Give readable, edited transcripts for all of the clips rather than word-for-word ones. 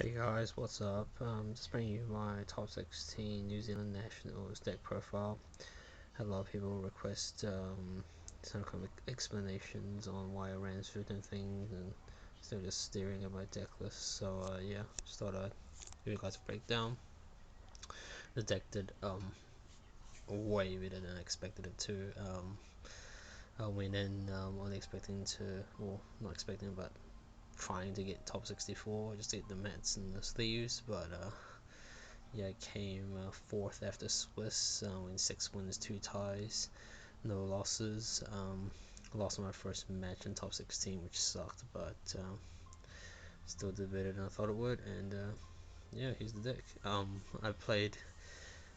Hey guys, what's up? Just bringing you my top 16 New Zealand Nationals deck profile. Had a lot of people request some kind of explanations on why I ran certain things, and still just staring at my deck list. So yeah, just thought I'd give you guys a breakdown. The deck did way better than I expected it to. I went in only expecting to, well, not expecting, but trying to get top 64, just to get the mats and the sleeves, but yeah, I came fourth after Swiss, in 6 wins, 2 ties, no losses. Lost my first match in top 16, which sucked, but still did better than I thought it would. And yeah, here's the deck. I played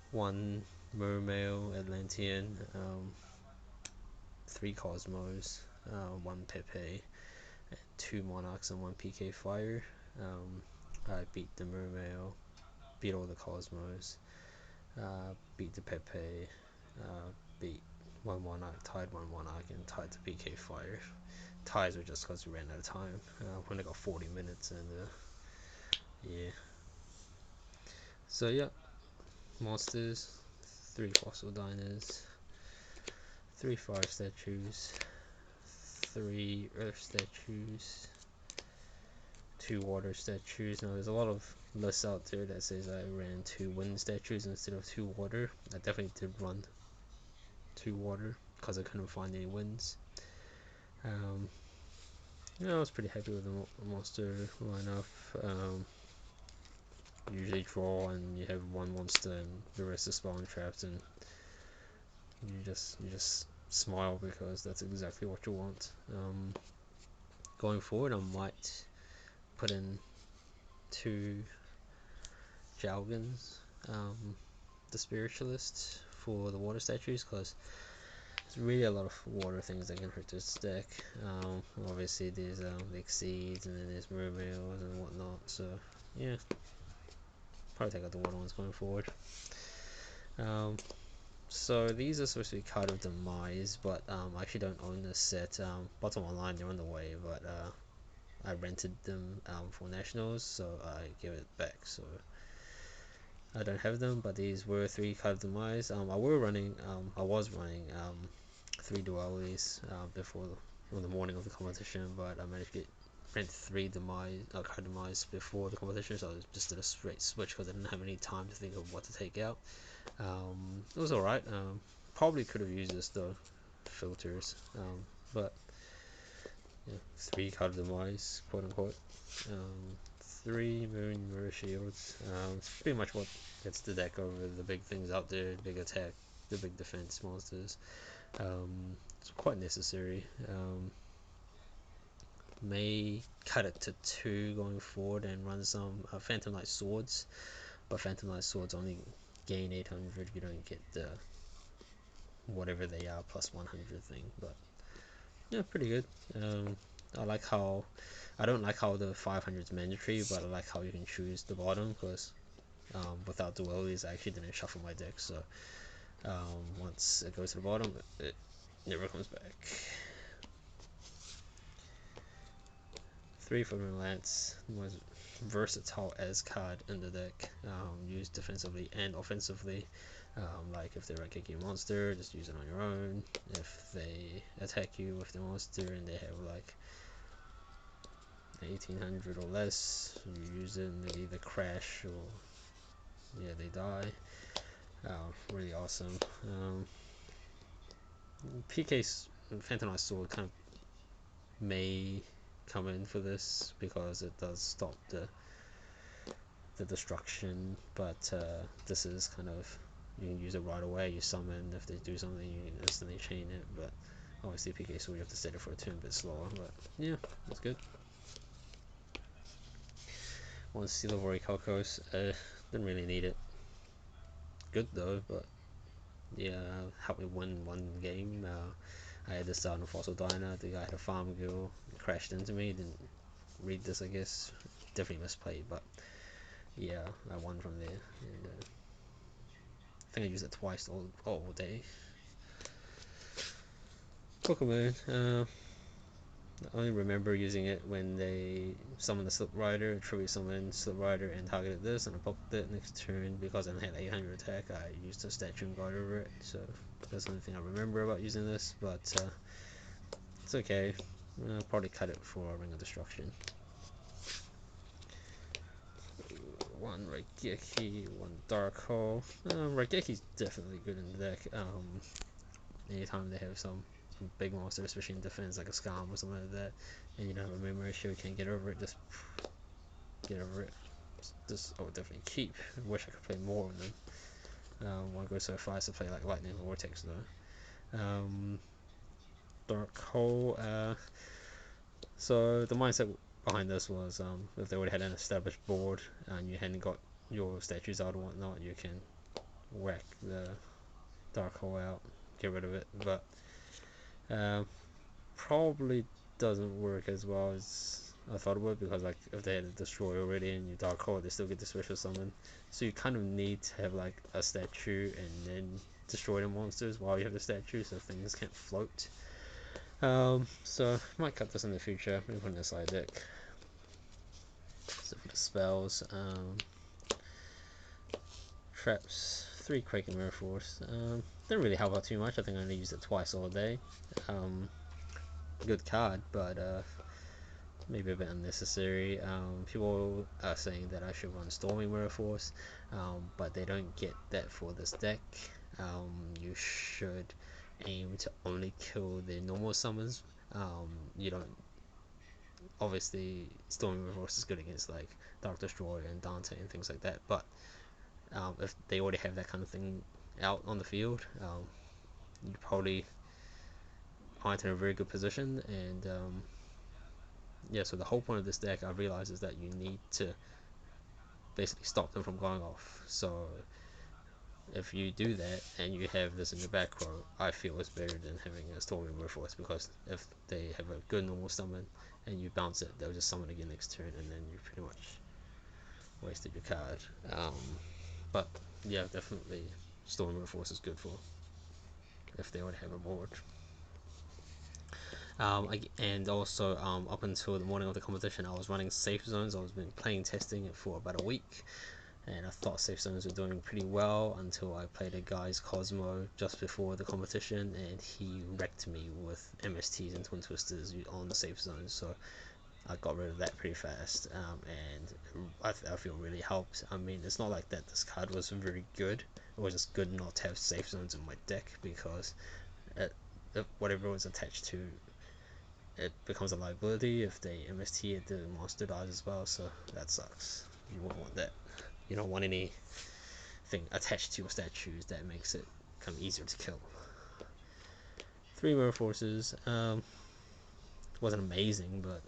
one Mermail, Atlantean, 3 Cosmos, 1 Pepe, 2 Monarchs, and 1 PK Fire. I beat the Mermail, beat all the Cosmos, beat the Pepe, beat 1 Monarch, tied 1 Monarch, and tied the PK Fire. Ties were just because we ran out of time. We only got 40 minutes, and yeah. So yeah, monsters, 3 fossil dynas, 3 fire statues, 3 earth statues, 2 water statues. Now there's a lot of lists out there that says I ran 2 wind statues instead of 2 water. I definitely did run 2 water because I couldn't find any winds. Yeah, I was pretty happy with the monster lineup. Usually draw and you have one monster and the rest is spawn traps, and you just smile because that's exactly what you want. Going forward, I might put in 2 Jalgans, the spiritualist, for the water statues, because there's really a lot of water things that can hurt this deck. Obviously there's the exceeds, and then there's mermails and whatnot. So yeah, probably take out the water ones going forward. So these are supposed to be Card of Demise, but I actually don't own this set. Bottom online, they're on the way, but I rented them for nationals, so I give it back. So I don't have them, but these were 3 Card of Demise. I was running 3 dualies before on the morning of the competition, but I managed to rent 3 Card Demise before the competition, so I just did a straight switch because I didn't have any time to think of what to take out. It was alright. Probably could have used this though, filters. But yeah, 3 Card Demise, quote unquote. 3 mirror shields. It's pretty much what gets the deck over the big things out there, big attack, the big defense monsters. It's quite necessary. May cut it to 2 going forward and run some Phantom Knight swords, but Phantom Knight swords only gain 800. You don't get the whatever they are plus 100 thing, but yeah, pretty good. I like how I don't like how the 500 is mandatory, but I like how you can choose the bottom, because without dualities I actually didn't shuffle my deck, so once it goes to the bottom it never comes back. 3 for Lance, was versatile as card in the deck, used defensively and offensively. Like if they're a raigeki monster, just use it on your own. If they attack you with the monster and they have like 1800 or less, you use it and they either crash or yeah, they die. Really awesome. PK's Phantom Knight Sword kind of may come in for this because it does stop the destruction, but this is kind of, you can use it right away. You summon, if they do something you can instantly chain it, but obviously PK Sword you have to set it for a turn a bit slower, but yeah, that's good. One Seal of Oricalcos, didn't really need it. Good though, but yeah, helped me win one game. I had this on Fossil Dyna, the guy had a farm girl, crashed into me, didn't read this I guess, definitely misplayed, but yeah, I won from there, and I think I used it twice all day. Pokemon, I only remember using it when they summoned the Slip Rider, tribute summoned Slip Rider, and targeted this, and I popped it next turn. Because I had 800 attack, I used a statue and guard over it, so that's the only thing I remember about using this, but it's okay. I'll probably cut it for Ring of Destruction. One Raigeki, one Dark Hole. Raigeki's definitely good in the deck. Anytime they have some big monster, especially in defense, like a Scam or something like that, and you don't have a memory ratio, you can't get over it, just get over it. This I would definitely keep. I wish I could play more of them. Won't go so far as to play like Lightning or Vortex though. Dark Hole. So the mindset behind this was if they already had an established board and you hadn't got your statues out or whatnot, you can whack the Dark Hole out, get rid of it. But probably doesn't work as well as I thought it would, because like if they had a destroy already and you Dark Hole, they still get the special summon. So you kind of need to have like a statue and then destroy the monsters while you have the statue, so things can't float. So I might cut this in the future. Maybe put in a side deck. So for the spells, traps, 3 quaking mirror force. Didn't really help out too much. I think I only used it twice all day. Good card, but maybe a bit unnecessary. People are saying that I should run Storming Mirror Force, but they don't get that for this deck. You should aim to only kill the normal summons. You don't. Obviously, Storming Mirror Force is good against like Dark Destroyer and Dante and things like that, but if they already have that kind of thing out on the field, you probably aren't in a very good position. And yeah, so the whole point of this deck, I realize, is that you need to basically stop them from going off. So if you do that and you have this in your back row, I feel it's better than having a Storming Mirror Force, because if they have a good normal summon and you bounce it, they'll just summon again next turn, and then you pretty much wasted your card. But yeah, definitely Storming Mirror Force is good for if they already have a board. And also up until the morning of the competition, I was running safe zones. I was been playing testing it for about a week, and I thought safe zones were doing pretty well until I played a guy's Cosmo just before the competition, and he wrecked me with MSTs and Twin Twisters on the safe zones. So I got rid of that pretty fast, and I feel really helped. I mean, it's not like that this card was very good. It was just good not to have safe zones in my deck, because whatever it was attached to, it becomes a liability if they MST it, the monster dies as well, so that sucks. You won't want that. You don't want anything attached to your statues that makes it kind of easier to kill. 3 mirror forces, wasn't amazing, but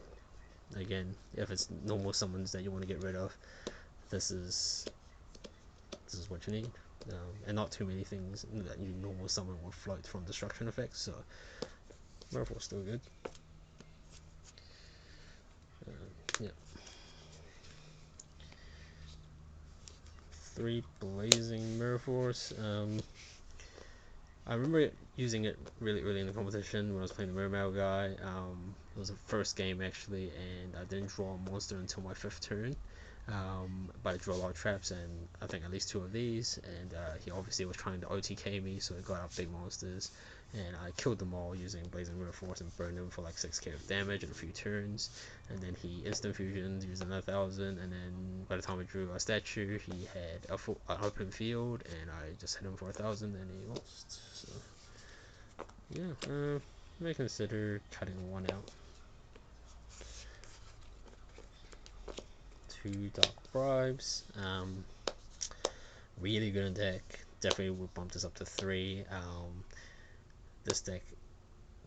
again, if it's normal summons that you want to get rid of, this is what you need. And not too many things that you normal summon will float from destruction effects, so mirror force still good. Yeah. 3 blazing mirror force. I remember using it really early in the competition when I was playing the Mermail guy. It was the first game actually, and I didn't draw a monster until my 5th turn. But I drew a lot of traps, and I think at least 2 of these, and he obviously was trying to OTK me, so it got out big monsters, and I killed them all using Blazing Mirror Force and burned them for like 6k of damage in a few turns, and then he instant fusions using 1000, and then by the time I drew a statue, he had an open field, and I just hit him for 1000, and he lost. So yeah, may consider cutting one out. 2 dark bribes. Really good in deck. Definitely would bump this up to 3. This deck,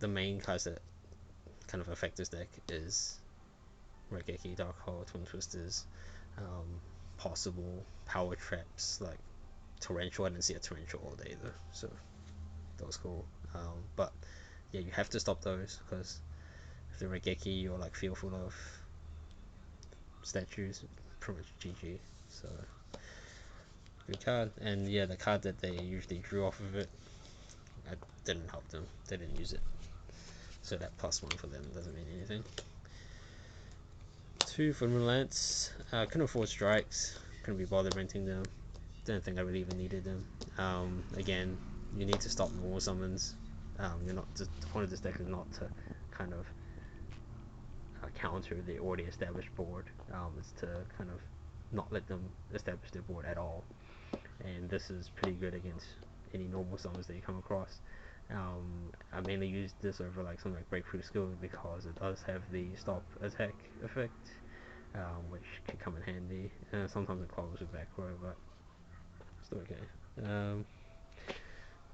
the main cards that kind of affect this deck is Raigeki, Dark Hole, Twin Twisters, possible power traps like Torrential. I didn't see a Torrential all day though, so that was cool. But yeah, you have to stop those, because if they're Raigeki, you're like fearful of statues, pretty much GG. So good card. And yeah, the card that they usually drew off of it, I didn't help them. They didn't use it. so that +1 for them doesn't mean anything. 2 for relents. Couldn't afford strikes, couldn't be bothered renting them. Didn't think I really even needed them. Again, you need to stop normal summons. You're not the point of this deck is not to kind of counter the already established board. It's to kind of not let them establish their board at all. And this is pretty good against any normal summons that you come across. I mainly use this over like something like Breakthrough Skill because it does have the stop attack effect, which can come in handy. Sometimes it clogs with back row, but still okay.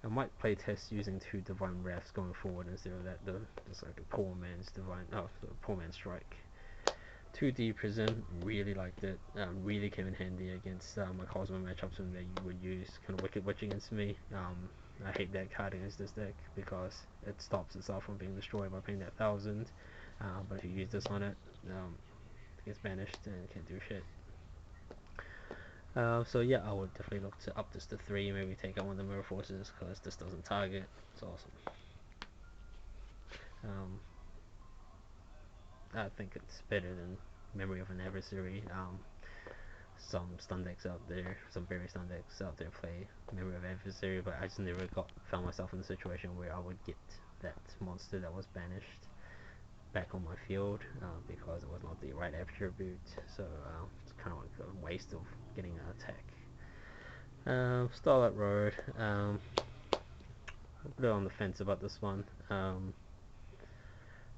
I might play test using 2 Divine Wraths going forward instead of that. Just like a poor man's divine, poor man's strike. 2D Prism, really liked it. Really came in handy against my Cosmo matchups that you would use kind of Wicked Witch against me. I hate that card against this deck because it stops itself from being destroyed by paying that 1000. But if you use this on it, it gets banished and can't do shit. So yeah, I would definitely look to up this to 3, maybe take out one of the Mirror Forces because this doesn't target. It's awesome. I think it's better than Memory of an Adversary. Some stun decks out there, some very stun decks out there play Memory of Adversary, but I just never found myself in a situation where I would get that monster that was banished back on my field because it was not the right attribute. So it's kind of like a waste of getting an attack. Starlight Road. A bit on the fence about this one.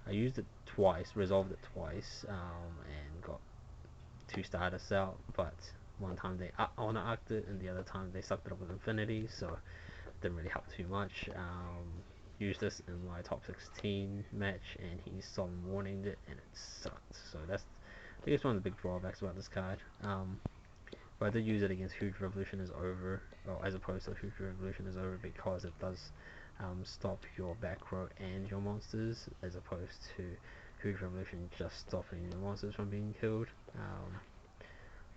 I used it twice, resolved it twice, and got 2 Stardust out, but one time they honor-arced it, and the other time they sucked it up with Infinity, so it didn't really help too much. Used this in my top 16 match, and he Solemn Warninged it, and it sucked. So that's, I guess, one of the big drawbacks about this card. But I did use it against Huge Revolution is Over, or as opposed to Huge Revolution is Over, because it does stop your back row and your monsters, as opposed to Huge Revolution just stopping the monsters from being killed.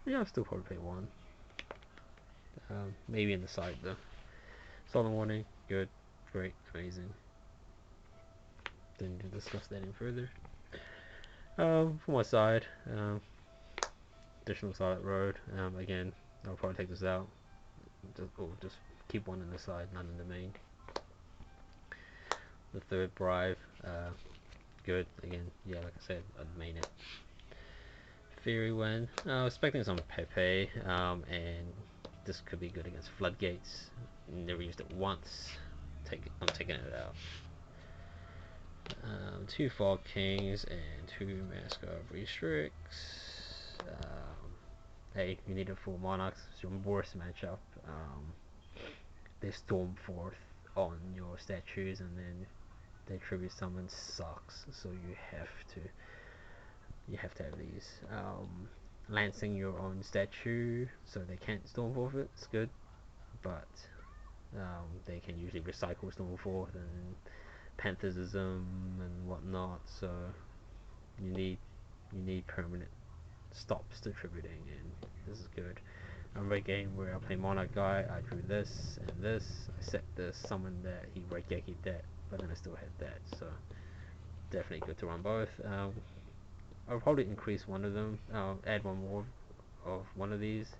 Yeah, I'll still probably play 1. Maybe in the side though. Solemn Warning, good, great, amazing. Didn't need to discuss that any further. For my side, additional Starlight Road. Again, I'll probably take this out. Just keep 1 in the side, none in the main. The 3rd Bribe, good. Again, yeah, like I said, I'd main it. Fairy Wind, I was expecting some Pepe, and this could be good against Floodgates. Never used it once. I'm taking it out. 2 Fog Kings and 2 Mask of Restricts. Hey, you need it for Monarchs. It's your worst matchup. They storm forth on your statues, and then their tribute summon sucks. So you have to have these. Lancing your own statue, so they can't storm forth it. It's good, but they can usually recycle storm forth and Pantherism and whatnot. So you need permanent stops to tributing, and this is good. I remember a game where I played Monarch Guy, I drew this and this, I set this, summoned that, he raigeki'd that, but then I still had that, so definitely good to run both. I'll probably increase one of them, add one more of one of these,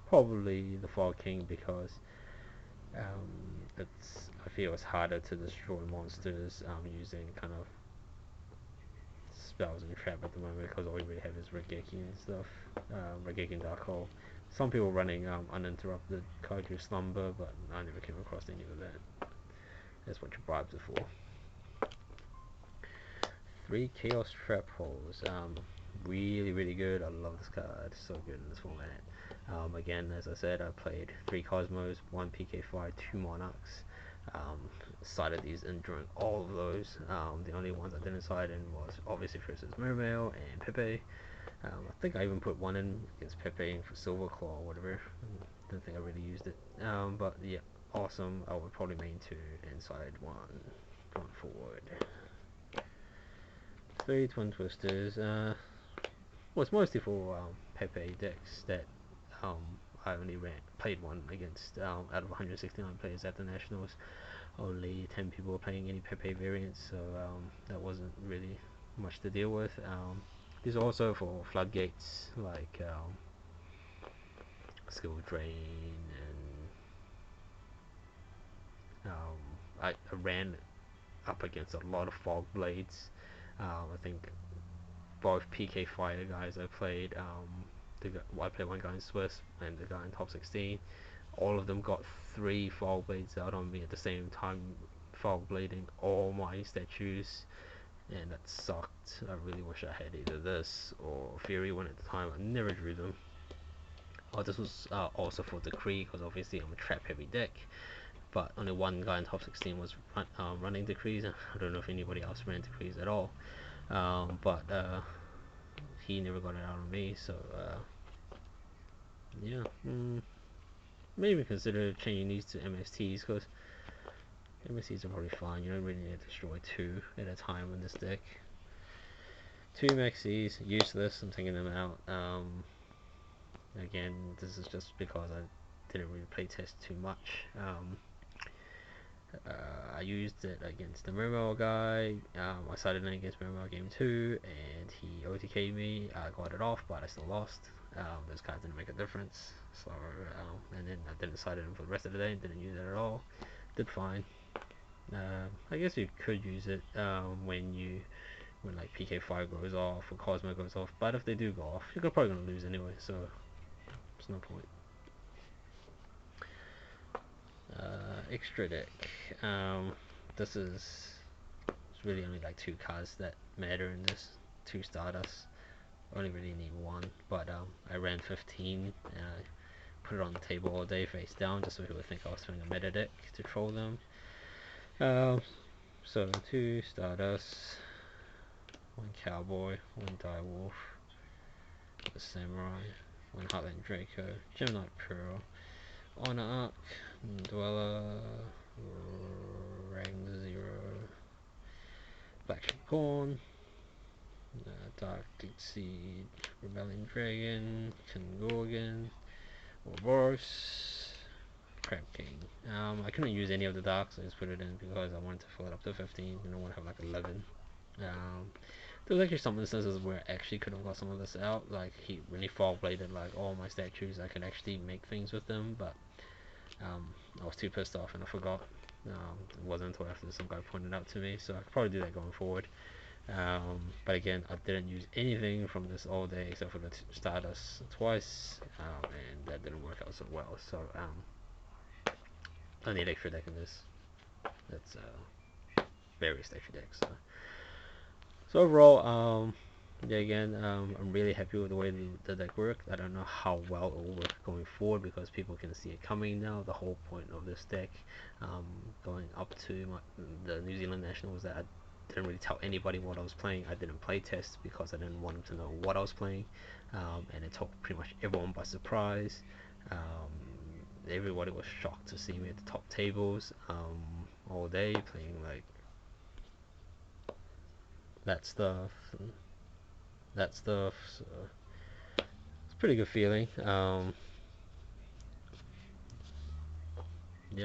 probably the Fog King, because I feel it's harder to destroy monsters using kind of spells and trap at the moment, because all we really have is raigeki and stuff, raigeki and Dark Hole. Some people running uninterrupted Kaiju Slumber, but I never came across any of that. That's what your bribes are for. 3 Chaos Trap Holes. Really good. I love this card. So good in this format. Again, as I said, I played 3 Cosmos, 1 PK5, 2 Monarchs. Sided these in during all of those. The only ones I didn't side in was obviously versus Mermail and Pepe. I think I even put 1 in against Pepe for Silver Claw or whatever. Didn't think I really used it. But yeah, awesome. I would probably main 2 and side 1 going forward. 3 Twin Twisters. Well, it's mostly for Pepe decks that I only played 1 against out of 169 players at the Nationals. only 10 people were playing any Pepe variants, so that wasn't really much to deal with. These are also for floodgates like skill drain, and I ran up against a lot of fog blades. I think both PK Fire guys I played, I played one guy in Swiss and the guy in top 16. All of them got 3 fog blades out on me at the same time, fog blading all my statues, and that sucked. I really wish I had either this or Fury one at the time. I never drew them. Oh, this was also for Decree, because obviously I'm a trap heavy deck, but only one guy in top 16 was running Decrees. I don't know if anybody else ran Decrees at all, but he never got it out on me, so yeah. Maybe consider changing these to MSTs, because MSTs are probably fine. You don't really need to destroy 2 at a time in this deck. 2 Maxis, useless, I'm taking them out. Again, this is just because I didn't really play test too much. I used it against the Mirmo guy. I started in against Mirmo game 2, and he OTK'd me. I got it off, but I still lost. Those cards didn't make a difference. So, and then I didn't side it in for the rest of the day. Didn't use it at all. Did fine. I guess you could use it when like PK5 goes off or Cosmo goes off. But if they do go off, you're probably gonna lose anyway. So there's no point. Extra deck. This is It's really only like 2 cards that matter in this. 2 Stardust. Only really need 1, but I ran 15 and I put it on the table all day face down just so people would think I was playing a meta deck to troll them. So 2 Stardust, 1 Cowboy, 1 Direwolf, a Samurai, 1 Heartland Draco, Gemini Pearl, Honor Arc, Dweller, Rang Zero, Black Corn, Dark Deep Seed, Rebellion Dragon, Kangorgan, Ouroboros, Crab King. I couldn't use any of the darks, so I just put it in because I wanted to fill it up to 15 and I want to have like 11. There was actually some instances where I actually could have got some of this out, like he really fog bladed like all my statues. I could actually make things with them, but I was too pissed off and I forgot. It wasn't until after some guy pointed out to me, so I could probably do that going forward. But again, I didn't use anything from this all day except for the Stardust twice, and that didn't work out so well. So I need extra deck in this. That's various extra decks. So overall, yeah, again, I'm really happy with the way the deck worked. I don't know how well it will work going forward because people can see it coming now. The whole point of this deck, going up to the New Zealand National, was that I didn't really tell anybody what I was playing. I didn't play test because I didn't want them to know what I was playing, and it took pretty much everyone by surprise. Everybody was shocked to see me at the top tables all day playing like that stuff and that stuff. So it's a pretty good feeling. Yeah,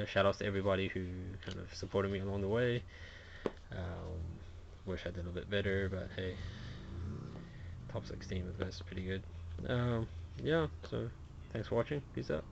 shout outs to everybody who kind of supported me along the way. Um, Wish I did a bit better, but hey, top 16 with this is pretty good. Yeah, so thanks for watching. Peace out.